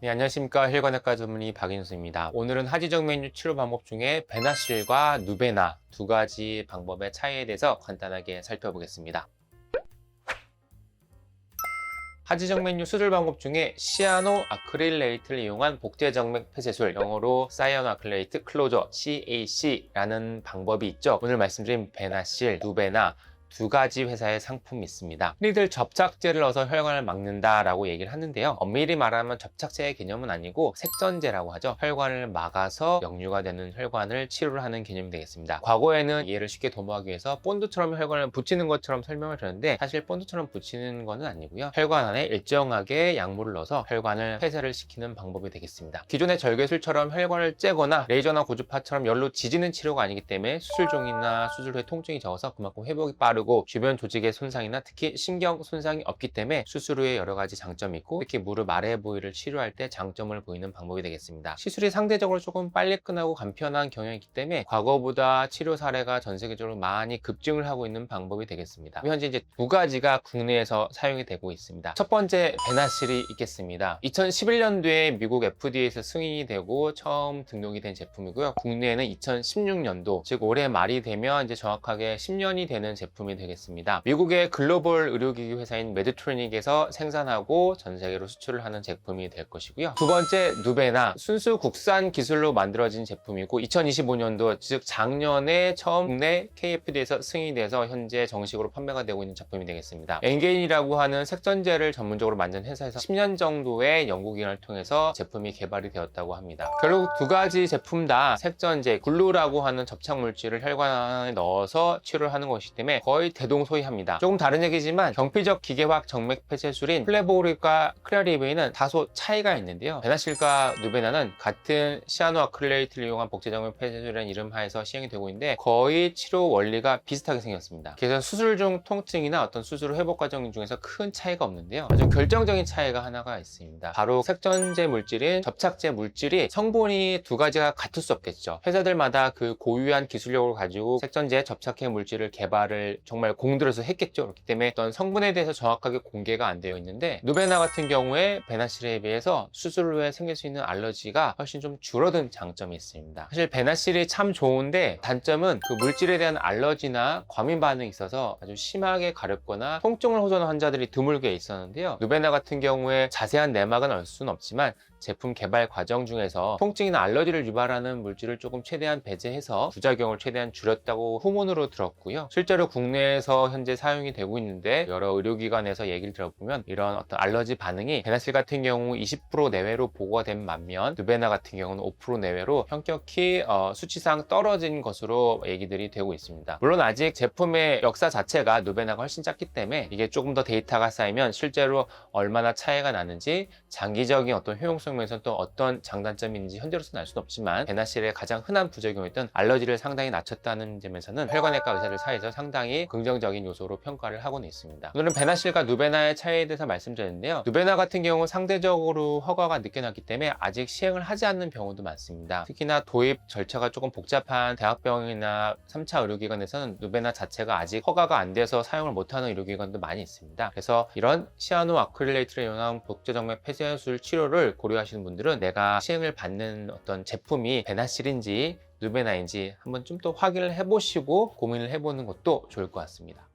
네, 안녕하십니까. 혈관외과 전문의 박인수입니다. 오늘은 하지정맥류 치료 방법 중에 베나실과 누베나 두 가지 방법의 차이에 대해서 간단하게 살펴보겠습니다. 하지정맥류 수술 방법 중에 시아노 아크릴레이트를 이용한 복제정맥 폐쇄술, 영어로 사이아노 아크릴레이트 클로저 CAC라는 방법이 있죠. 오늘 말씀드린 베나실, 누베나 두 가지 회사의 상품이 있습니다. 흔히들 접착제를 넣어서 혈관을 막는다라고 얘기를 하는데요. 엄밀히 말하면 접착제의 개념은 아니고 색전제라고 하죠. 혈관을 막아서 역류가 되는 혈관을 치료를 하는 개념이 되겠습니다. 과거에는 이해를 쉽게 도모하기 위해서 본드처럼 혈관을 붙이는 것처럼 설명을 드렸는데 사실 본드처럼 붙이는 것은 아니고요. 혈관 안에 일정하게 약물을 넣어서 혈관을 폐쇄를 시키는 방법이 되겠습니다. 기존의 절개술처럼 혈관을 째거나 레이저나 고주파처럼 열로 지지는 치료가 아니기 때문에 수술 종이나 수술 후에 통증이 적어서 그만큼 회복이 빠르고 주변 조직의 손상이나 특히 신경 손상이 없기 때문에 수술 후에 여러 가지 장점이 있고 특히 무릎 아래 부위를 치료할 때 장점을 보이는 방법이 되겠습니다. 시술이 상대적으로 조금 빨리 끝나고 간편한 경향이 있기 때문에 과거보다 치료 사례가 전 세계적으로 많이 급증을 하고 있는 방법이 되겠습니다. 현재 이제 두 가지가 국내에서 사용이 되고 있습니다. 첫 번째 베나실이 있겠습니다. 2011년도에 미국 FDA에서 승인이 되고 처음 등록이 된 제품이고요. 국내에는 2016년도 즉 올해 말이 되면 이제 정확하게 10년이 되는 제품이 되겠습니다. 미국의 글로벌 의료기기 회사인 메드트로닉에서 생산하고 전 세계로 수출을 하는 제품이 될 것이고요. 두 번째 누베나 순수 국산 기술로 만들어진 제품이고 2025년도 즉 작년에 처음 국내 KFD에서 승인이 돼서 현재 정식으로 판매가 되고 있는 제품이 되겠습니다. 엔게인이라고 하는 색전제를 전문적으로 만든 회사에서 10년 정도의 연구기간을 통해서 제품이 개발이 되었다고 합니다. 결국 두 가지 제품 다 색전제, 글루라고 하는 접착 물질을 혈관 안에 넣어서 치료를 하는 것이기 때문에 거의 대동소이합니다. 조금 다른 얘기지만 경피적 기계화학 정맥 폐쇄술인 플레보릭과 크리아리브에는 다소 차이가 있는데요. 베나실과 누베나는 같은 시아노 아크릴레이트를 이용한 복제정맥 폐쇄술이라는 이름 하에서 시행이 되고 있는데 거의 치료 원리가 비슷하게 생겼습니다. 그래서 수술 중 통증이나 어떤 수술 후 회복 과정 중에서 큰 차이가 없는데요. 아주 결정적인 차이가 하나가 있습니다. 바로 색전제 물질인 접착제 물질이 성분이 두 가지가 같을 수 없겠죠. 회사들마다 그 고유한 기술력을 가지고 색전제 접착해 물질을 개발을 정말 공들여서 했겠죠. 그렇기 때문에 어떤 성분에 대해서 정확하게 공개가 안 되어 있는데 누베나 같은 경우에 베나실에 비해서 수술 후에 생길 수 있는 알러지가 훨씬 좀 줄어든 장점이 있습니다. 사실 베나실이 참 좋은데 단점은 그 물질에 대한 알러지나 과민 반응이 있어서 아주 심하게 가렵거나 통증을 호소하는 환자들이 드물게 있었는데요. 누베나 같은 경우에 자세한 내막은 알 수는 없지만 제품 개발 과정 중에서 통증이나 알러지를 유발하는 물질을 조금 최대한 배제해서 부작용을 최대한 줄였다고 후문으로 들었고요. 실제로 국내에서 현재 사용이 되고 있는데 여러 의료기관에서 얘기를 들어보면 이런 어떤 알러지 반응이 베나실 같은 경우 20% 내외로 보고가 된 반면 누베나 같은 경우는 5% 내외로 현격히 수치상 떨어진 것으로 얘기들이 되고 있습니다. 물론 아직 제품의 역사 자체가 누베나가 훨씬 작기 때문에 이게 조금 더 데이터가 쌓이면 실제로 얼마나 차이가 나는지 장기적인 어떤 효용성 면에서 또 어떤 장단점이 있는지 현재로서는 알 수는 없지만 베나실의 가장 흔한 부작용이었던 알러지를 상당히 낮췄다는 점에서는 혈관외과 의사들 사이에서 상당히 긍정적인 요소로 평가를 하고는 있습니다. 오늘은 베나실과 누베나의 차이에 대해서 말씀드렸는데요. 누베나 같은 경우 상대적으로 허가가 늦게 났기 때문에 아직 시행을 하지 않는 병원도 많습니다. 특히나 도입 절차가 조금 복잡한 대학병원이나 3차 의료기관에서는 누베나 자체가 아직 허가가 안 돼서 사용을 못하는 의료기관도 많이 있습니다. 그래서 이런 시아노 아크릴레이트를 이용한 복제정맥 폐쇄술 치료를 고려하시는 분들은 내가 시행을 받는 어떤 제품이 베나실인지 누베나인지 한번 좀 더 확인을 해보시고 고민을 해보는 것도 좋을 것 같습니다.